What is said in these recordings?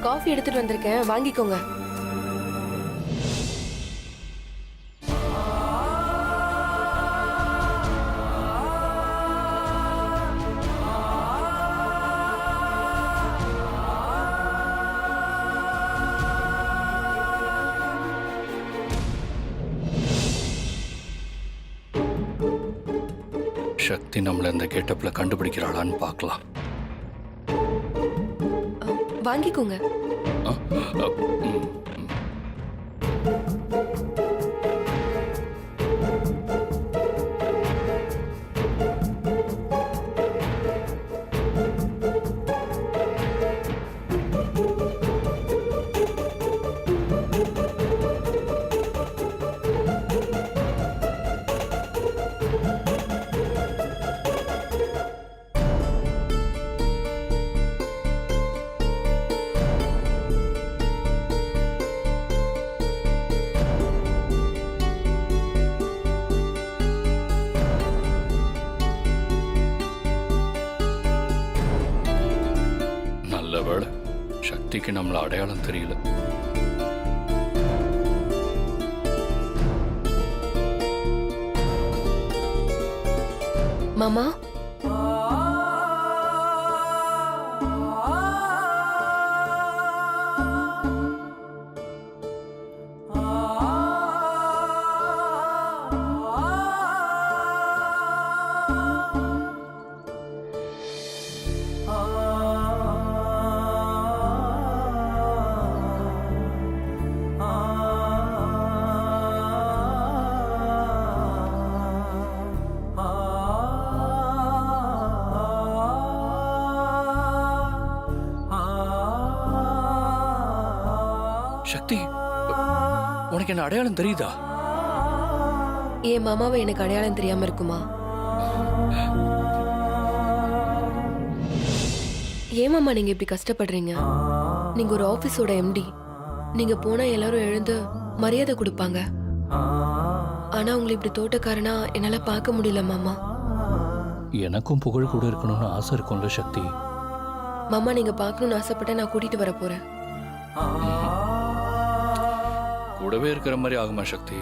Coffee எடுத்துட்டு வந்திருக்கேன், வாங்கிக்கோங்க. சக்தி நம்மள இந்த கெட்டப்ல கண்டுபிடிக்கிறாளான்னு பார்க்கலாம். வாங்கிக்கோங்க. சக்திக்கு நம்மள அடையாளம் தெரியல. மாமா, சக்தி, உனக்கு என்ன அடையாளம் தெரியுதா? என் மாமாவை எனக்கு அடையாளம் தெரியாம இருக்குமா? ஏன் மாமா நீங்க இப்படி கஷ்டப்படுறீங்க? நீங்க ஒரு ஆபீஸோட எம்டி. நீங்க போனா எல்லாரும் எழுந்து மரியாதை கொடுப்பாங்க. ஆனா உங்களை இப்படி தோட்டக்காரனா என்னால பார்க்க முடியல மாமா. எனக்கும் புகழ் கூட இருக்கணும்னு ஆசை இருக்கும்ல சக்தி. மாமா நீங்க பார்க்கணும்னு ஆசைப்பட்ட நான் கூட்டிட்டு வர போறேன். கூடவே இருக்கிற மாதிரி ஆகுமா சக்தி?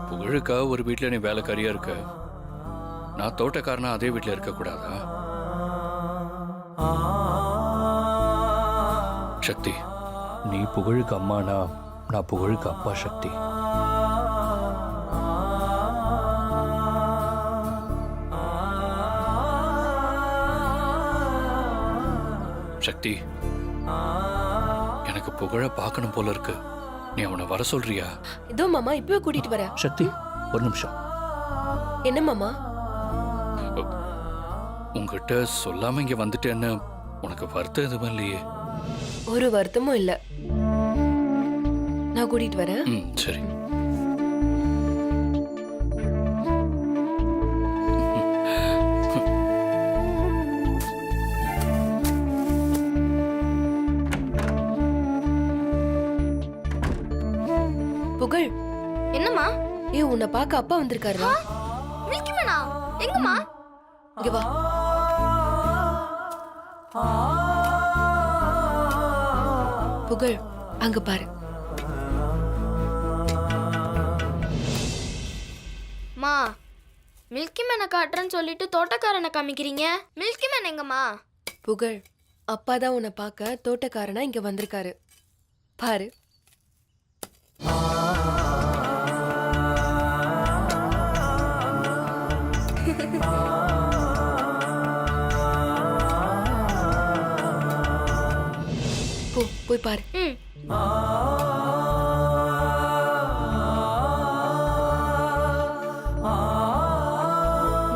புகழுக்காக ஒரு வீட்டுல நீ வேலைக்காரியா இருக்க, நான் தோட்டக்காரனா அதே வீட்டுல இருக்க கூடாதா? சக்தி, நீ புகழுக்கு அம்மானா நான் புகழுக்கு அப்பா சக்தி. சக்தி, எனக்கு புகழ பார்க்கணும் போல இருக்கு. நீ அவனை வர சொல்றியா? இதோ மாமா இப்பவே கூட்டிட்டு வர. சக்தி, ஒரு நிமிஷம். என்ன மாமா? உங்ககிட்ட சொல்லாம இங்க வந்துட்டேன்னு உனக்கு வருத்தம் எதுவும் இல்லையே? ஒரு வருத்தமும் இல்ல. நான் கூட்டிட்டு வரேன். சரி. புகழ், என்னம்மா? உன்னை பார்க்க அப்பா வந்திருக்காருடா. மில்கி மேனா? எங்கம்மா? இங்க வா. புகழ், அங்க பாரு. மா, மில்கி மேனை காட்டுறேன்னு சொல்லிட்டு தோட்டக்காரனை காமிக்கிறீங்க. மில்கி மேன் எங்கம்மா? புகழ், அப்பா தான் உன்னை பார்க்க தோட்டக்காரனா இங்க வந்திருக்காரு. பாரு. போய் பாரு.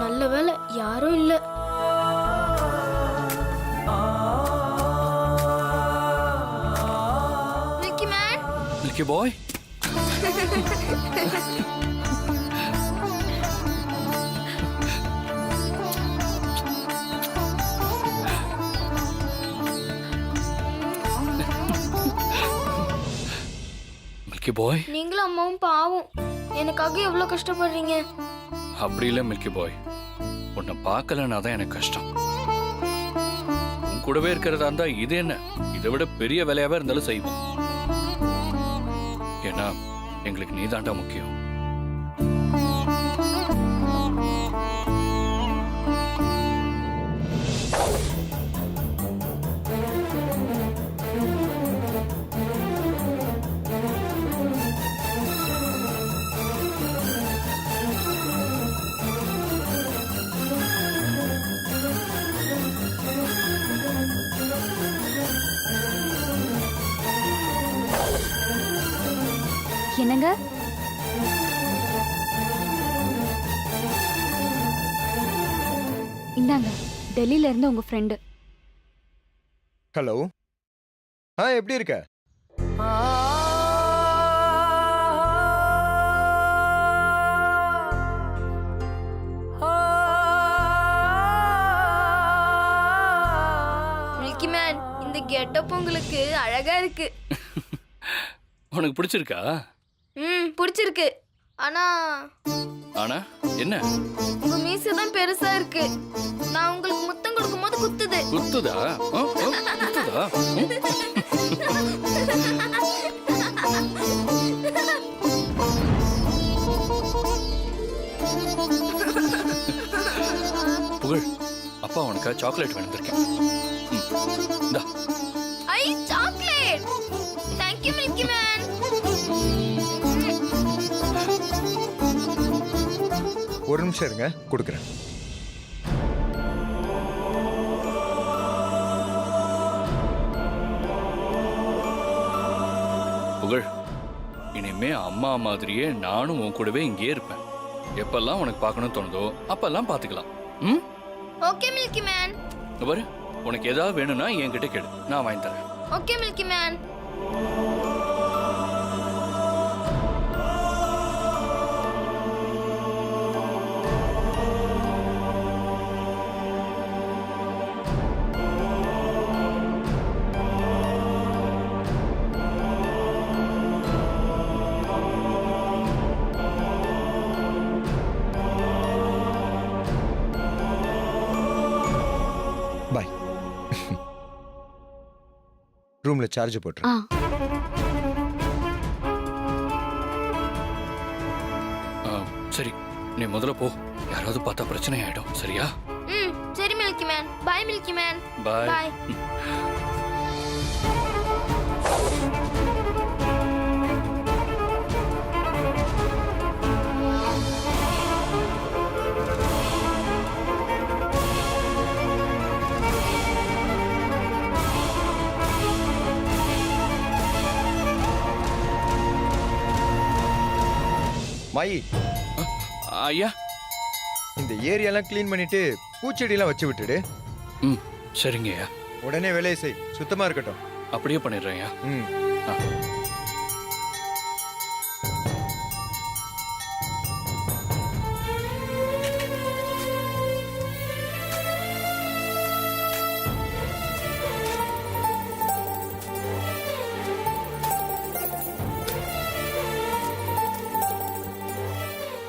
நல்ல வேளை யாரும் இல்ல. மில்கி மேன், மில்கி பாய். மில்கி பாய், நீங்களும் அம்மாவும் பாவம். எனக்காக எவ்வளவு கஷ்டப்படுறீங்க. அப்படி இல்லை மில்கி பாய். உன்னை பார்க்கலன்னா தான் எனக்கு கஷ்டம். உன் கூடவே இருக்கிறதா இருந்தா இது என்ன, இதை விட பெரிய வேலையாவே இருந்தாலும் செய்வோம். ஏன்னா எங்களுக்கு நீ தாண்டா முக்கியம். என்னங்க? இந்தாங்க, டெல்லியில இருந்து உங்க ஃப்ரெண்டு. ஹலோ. எப்படி இருக்க? மில்கி மேன், இந்த கெட்டப் உங்களுக்கு அழகா இருக்கு. உனக்கு பிடிச்சிருக்கா? பிடிச்சிருக்கு. ஆனா ஆனா என்ன? உங்க மீசை தான் பெருசா இருக்கு. நான் உங்களுக்கு முத்தம் கொடுக்கும்போது குத்துது. குத்துதா? குத்துதா? புகழ், அப்பா உனக்கு சாக்லேட் வேண்டியிருக்கேன். இந்தா. ஐ, chocolate. Thank you Milky Man. ஒரு நிமிஷம் இருங்க, கொடுக்குறேன். புகழ், இனிமே அம்மா மாதிரியே நானும் உன் கூடவே இங்கேயே இருப்பேன். எப்பெல்லாம் உனக்கு பார்க்கணும்னு தோணுதோ அப்பெல்லாம் பார்த்துக்கலாம். ம்? Okay Milky man. இங்க பாரு, உனக்கு ஏதாவது வேணும்னா என்கிட்ட கேடு, நான் வாங்கி தரேன். Okay Milky Man. பாய். ரூம்ல சார்ஜ் போட்டுரு. சரி, நீ முதல்ல போ. யாராவது பார்த்தா பிரச்சனை ஆயிடும். சரியா? சரி Milky Man. Bye Milky Man. Bye. Bye. மாயி, ஐயா, இந்த ஏரியாலாம் க்ளீன் பண்ணிட்டு பூச்செடியெல்லாம் வச்சு விட்டுடு. ம், சரிங்க ஐயா. உடனே வேலையை செய், சுத்தமா இருக்கட்டும். அப்படியே பண்ணிடுறேன் ஐயா. ம். ஆ.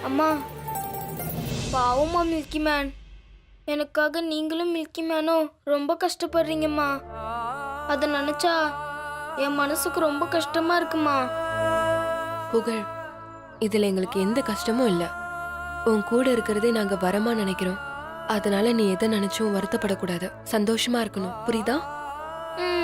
அம்மா, பாவமா மில்கி மேன். எனக்காக நீங்களும் மில்கி மேனும் ரொம்ப கஷ்டப்படுறீங்கம்மா. அதை நினைச்சா என் மனசுக்கு ரொம்ப கஷ்டமா இருக்குமா. புகழ், இதுல எங்களுக்கு எந்த கஷ்டமும் இல்ல. உன் கூட இருக்கிறதே நாங்க வரமா நினைக்கிறோம். அதனால நீ எதை நினைச்சும் வருத்தப்படக்கூடாது. சந்தோஷமா இருக்கணும். புரியுதா? ம்.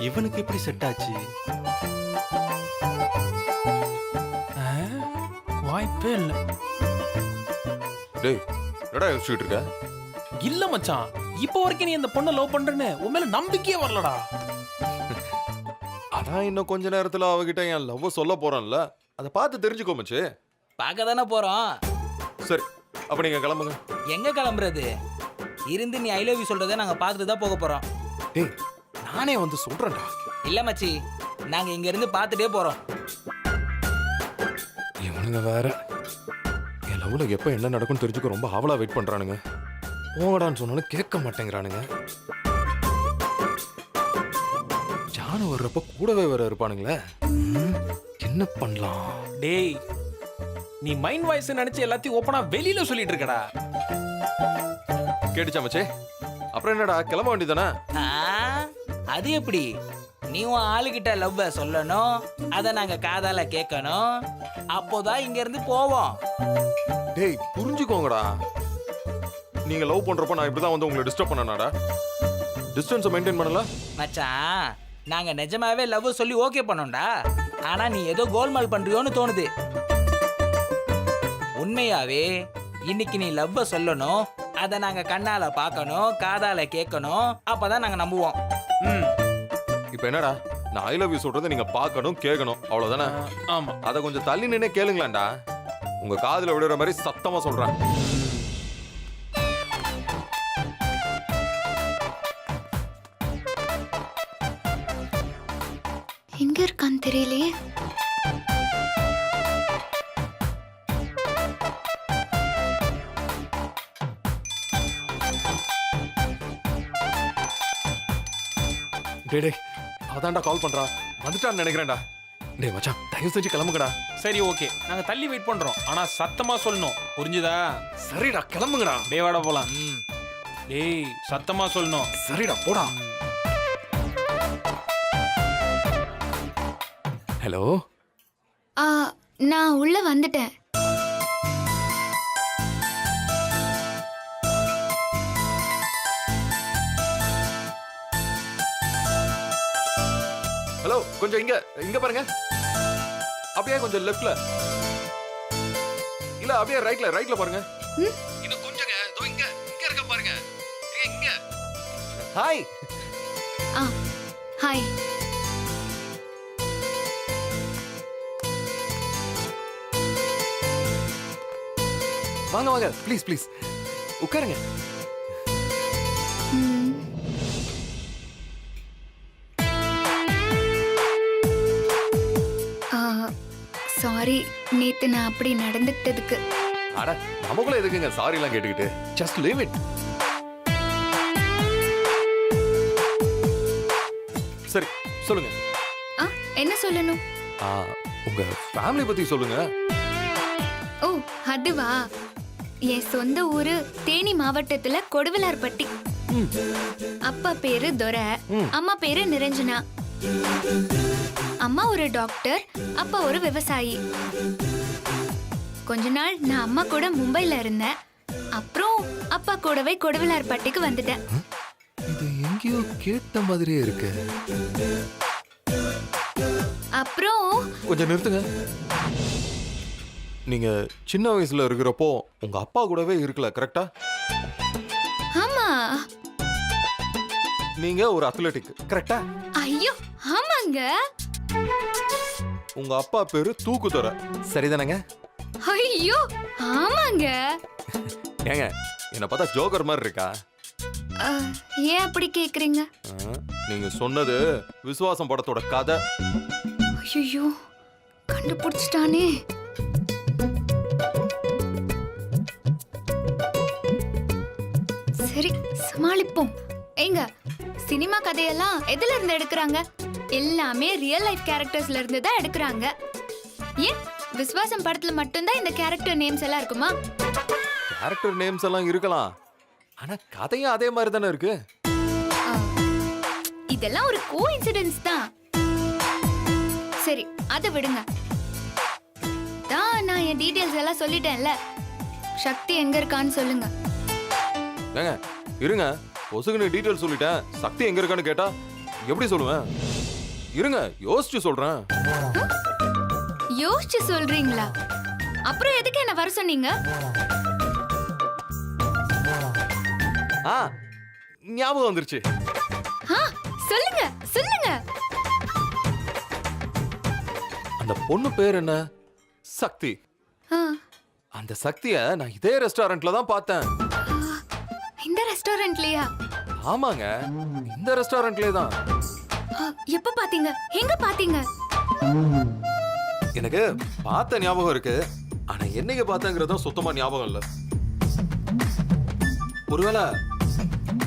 இவனுக்கு எப்படி செட் ஆச்சு? வாய்ப்பே இல்லை. டேய் என்னடா யோசிச்சுட்டு இருக்க? இல்ல மச்சான், இப்போ வரைக்கும் நீ இந்த பொண்ணை லவ் பண்றேன்னு உன் மேல நம்பிக்கையே வரலடா. அதான் இன்னும் கொஞ்ச நேரத்துல அவகிட்ட என் லவ் சொல்ல போறேன்ல, அதை பார்த்து தெரிஞ்சுக்கோ மச்சி. பார்க்க தானே போறோம். சரி அப்ப நீங்க கிளம்புங்க. எங்க கிளம்புறது? இருந்து நீ ஐ லவ் யூ சொல்றதை நாங்க பார்த்துட்டு தான் போக போறோம். டேய் நானே வந்து சொல்றேன்டா. இல்ல மச்சி, நாங்க இங்க இருந்து பார்த்துட்டே போறோம். இவனுங்க வேற என் லவ்ல எப்ப என்ன நடக்கும்னு தெரிஞ்சுக்க ரொம்ப ஆவலா வெயிட் பண்றானுங்க. போங்கடான்னு சொன்னாலும் கேட்க மாட்டேங்கிறானுங்க. ஜானு வர்றப்ப கூடவே வேற இருப்பானுங்களே. என்ன பண்ணலாம்? டேய், நீ மைண்ட் வாய்ஸ் நினைச்சு எல்லாத்தையும் ஓப்பனா வெளியில சொல்லிட்டு இருக்கடா. கேட்டுச்சா மச்சே? அப்புறம் என்னடா கிளம்ப வேண்டியதானே? ஆ, அது எப்படி? நீ உன் ஆளுகிட்ட லவ் சொல்லணும், அதை நாங்க காதால கேட்கணும், அப்போதான் இங்க இருந்து போவோம். டேய் புரிஞ்சுக்கோங்கடா. நீங்க லவ் பண்றப்ப நான் இப்படிதான் வந்து உங்களை டிஸ்டர்ப் பண்ணனாடா? டிஸ்டன்ஸை மெயின்டைன் பண்ணல? மச்சான், நாங்க நிஜமாவே லவ் சொல்லி ஓகே பண்ணோம்டா. ஆனா நீ ஏதோ கோல்மால் பண்றியோன்னு தோணுது. உண்மையாவே இன்னைக்கு நீ லவ் சொல்லணும், அதை நாங்க கண்ணால பார்க்கணும், காதால கேட்கணும், அப்பதான் நாங்க நம்புவோம். இப்போ என்னடா, நான் ஐ லவ் யூ சொல்றதை நீங்க பார்க்கணும் கேட்கணும், அவ்வளவுதானே? ஆமா. அதை கொஞ்சம் தள்ளி நின்னே கேளுங்களாண்டா. உங்க காதுல விடுற மாதிரி சத்தமா சொல்றேன். எங்க இருக்கான்னு தெரியலையே. டேய் டேய் அதான்டா கால் பண்றா. வந்துட்டான்னு நினைக்கிறேன்டா. டேய் மச்சான் தயவு செஞ்சு கிளம்புங்கடா. சரி ஓகே, நாங்க தள்ளி வெயிட் பண்றோம். ஆனா சத்தமா சொல்லணும், புரிஞ்சுதா? சரிடா கிளம்புங்கடா. டேய் வாடா போலாம். ம். டேய் சத்தமா சொல்லணும். சரிடா போடா. ஹலோ. நான் உள்ள வந்துட்டேன். ஹலோ கொஞ்சம் இங்க இங்க பாருங்க. அப்படியே கொஞ்சம் லெஃப்ட்ல. இல்ல அப்படியே ரைட்ல பாருங்க. இன்னும் கொஞ்சங்க. இதோ இங்க இருக்க பாருங்க. இங்க. ஹாய். ஹாய். வாங்க ப்ளீஸ் உட்காருங்க. சாரி, நேத்து நான் அப்படி நடந்துக்கிட்டதுக்கு. அட நமக்குள்ள எதுக்குங்க சாரி எல்லாம் கேட்டுக்கிட்டு? Just leave it. சரி சொல்லுங்க. என்ன சொல்லணும்? உங்க ஃபேமிலி பத்தி சொல்லுங்க. ஓ அதுவா, என் சொந்த ஊரு தேனி மாவட்டத்துல கொடுவிலார்பட்டி. அப்பா பேரு துரை, அம்மா பேரு நிரஞ்சனா. அம்மா ஒரு டாக்டர், அப்பா ஒரு விவசாயி. கொஞ்ச நாள் நான் அம்மா கூட மும்பைல இருந்தேன். அப்புறம் அப்பா கூடவே கொடுவிலார்பட்டிக்கு வந்துட்டேன். இது எங்கேயோ கேட்ட மாதிரியே இருக்கு. அப்புறம் கொஞ்சம் நிறுத்துங்க. நீங்க சின்ன வயசுல இருக்கிறப்போ உங்க அப்பா கூடவே இருக்கல, கரெக்டா? ஆமா. நீங்க ஒரு அத்லெட்டிக், கரெக்டா? ஐயோ ஆமாங்க. உங்க அப்பா பேரு தூக்குதுறை, சரிதானங்க? ஐயோ ஆமாங்க. ஏங்க என்ன பார்த்தா ஜோக்கர் மாதிரி இருக்கா? ஏன் அப்படி கேக்குறீங்க? நீங்க சொன்னது விசுவாசம் படத்தோட கதை. ஐயோ கண்டுபிடிச்சிட்டானே. சரி சமாளிப்போம். ஏங்க சினிமா கதையெல்லாம் எதுல இருந்து எடுக்கிறாங்க? எல்லாமே ரியல் லைஃப் கேரக்டர்ஸ்ல இருந்து தான் எடுக்கிறாங்க. ஏன் விஸ்வாசம் படத்துல மட்டும்தான் இந்த கேரக்டர் நேம்ஸ் எல்லாம் இருக்குமா? கேரக்டர் நேம்ஸ் எல்லாம் இருக்கலாம், ஆனா கதையும் அதே மாதிரி தானே இருக்கு. இதெல்லாம் ஒரு கோஇன்சிடென்ஸ் தான். சரி அதை விடுங்க. நான் என் டீடைல்ஸ் எல்லாம் சொல்லிட்டேன்ல. சக்தி எங்க இருக்கான்னு சொல்லுங்க. ஏங்க இருங்க, பொசுகுன்னு டீடைல் சொல்லிட்டேன். சக்தி எங்க இருக்கான்னு கேட்டா எப்படி சொல்லுவேன்? இருங்க யோசிச்சு சொல்றேன். யோசிச்சு சொல்றீங்களா? அப்புறம் எதுக்கு என்ன வர சொன்னீங்க? ஆ ஞாபகம் வந்துருச்சு. ஆ, சொல்லுங்க சொல்லுங்க. அந்த பொண்ணு பேர் என்ன? சக்தி. ஆ, அந்த சக்திய நான் இதே ரெஸ்டாரண்ட்ல தான் பார்த்தேன். இந்த ரெஸ்டாரண்ட்லயா? ஆமாங்க, இந்த ரெஸ்டாரண்ட்லயே தான். எப்ப பாத்தீங்க? எங்க பாத்தீங்க? எனக்கு பார்த்த ஞாபகம் இருக்கு, ஆனா என்னைக்கு பார்த்தேங்கிறதும் சுத்தமா ஞாபகம் இல்ல. ஒருவேளை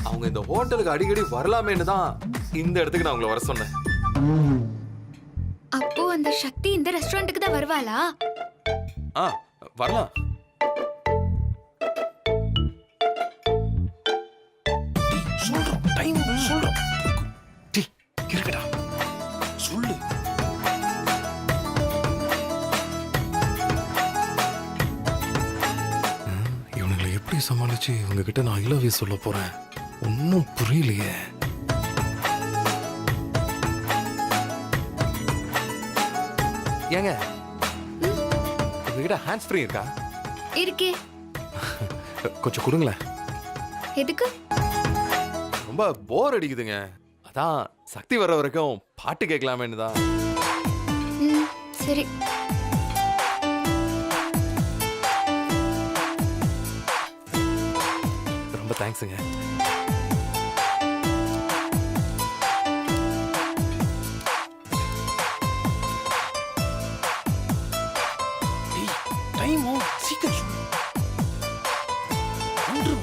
அவங்க இந்த ஹோட்டலுக்கு அடிக்கடி வரலாமேன்னு தான் இந்த இடத்துக்கு நான் உங்களை வர சொன்னேன். அப்போ அந்த சக்தி இந்த ரெஸ்டாரண்ட்டுக்கு தான் வருவாளா? ஆ வரலாம். சொல்றோம், டைம் சொல்றோம். டேய், இருக்கடா. சொல்லு. இவனுங்களை எப்படி சமாளிச்சு இவங்க கிட்ட நான் ஐ லவ் யூ சொல்ல போறேன்? ஒன்னும் புரியலையே. ஏங்க உங்ககிட்ட ஹேண்ட்ஸ் ஃப்ரீ இருக்கா? இருக்கே. கொஞ்சம் கொடுங்களேன். எதுக்கு? ரொம்ப போர் அடிக்குதுங்க. அதான் சக்தி வர்ற வரைக்கும் பாட்டு கேட்கலாமேன்னு தான். ம், சரி. ரொம்ப தேங்க்ஸுங்க. டேய், டைம் சீக்கிரம் சொல்லு. ஒன்று.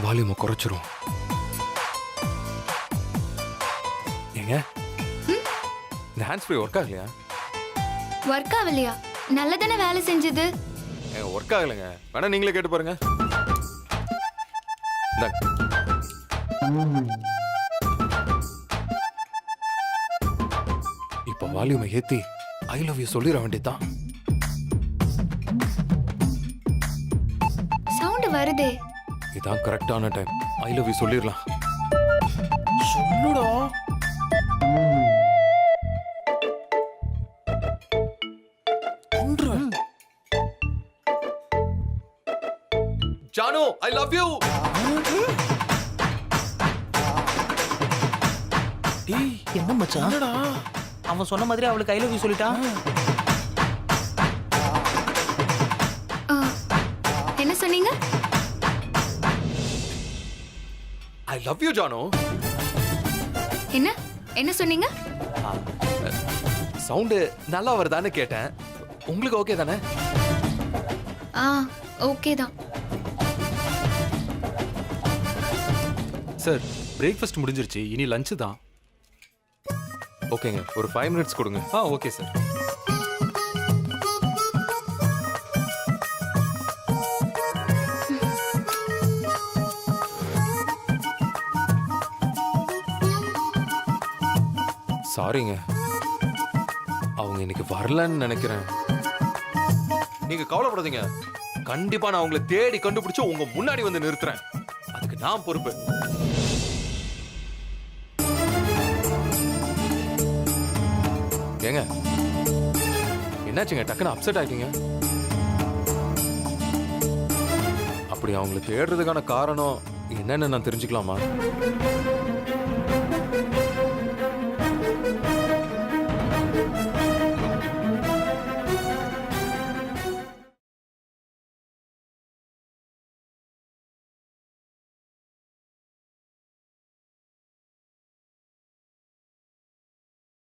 வால்யூமை குறைச்சிரும். ஏங்க இந்த ஹேண்ட்ஸ் ஃப்ரீ ஒர்க் ஆகலையா? ஒர்க் ஆகலையா? நல்லதானே வேலை செஞ்சது. ஒர்க் ஆகலைங்க, வேணா நீங்களே கேட்டு பாருங்க. இந்தாங்க. இப்ப வால்யூமை ஏத்தி ஐ லவ் யூ சொல்லிட வேண்டியதுதான். சவுண்ட் வருதே. இதான் கரெக்டான டைம். ஐ லவ் யூ சொல்லிடலாம். சொல்லுடா. ஒன்று. Jaanu I love you. டேய், என்ன மச்சான்? என்னடா? அவன் சொன்ன மாதிரி அவளுக்கு ஐ லவ் யூ சொல்லிட்டான். ஆ, என்ன சொன்னீங்க? I love you Jaanu. என்ன என்ன சொன்னீங்க? சவுண்டு நல்லா வருதான்னு கேட்டேன். உங்களுக்கு ஓகே தானே? ஆ, ஓகே தான். சார், பிரேக்ஃபாஸ்ட் முடிஞ்சிருச்சு, இனி லஞ்ச் தான். ஓகேங்க, ஒரு 5 மினிட்ஸ் கொடுங்க. Okay sir. சாரிங்க, அவங்க இன்னைக்கு வரலன்னு நினைக்கிறேன். நீங்க கவலைப்படாதீங்க, கண்டிப்பா நான் உங்களை தேடி கண்டுபிடிச்சு உங்க முன்னாடி வந்து நிறுத்துறேன். அதுக்கு நான் பொறுப்பு. ஏங்க என்னாச்சுங்க, டக்குன்னு அப்செட் ஆயிட்டீங்க? அப்படி அவங்களை தேடுறதுக்கான காரணம் என்னன்னு நான் தெரிஞ்சுக்கலாமா?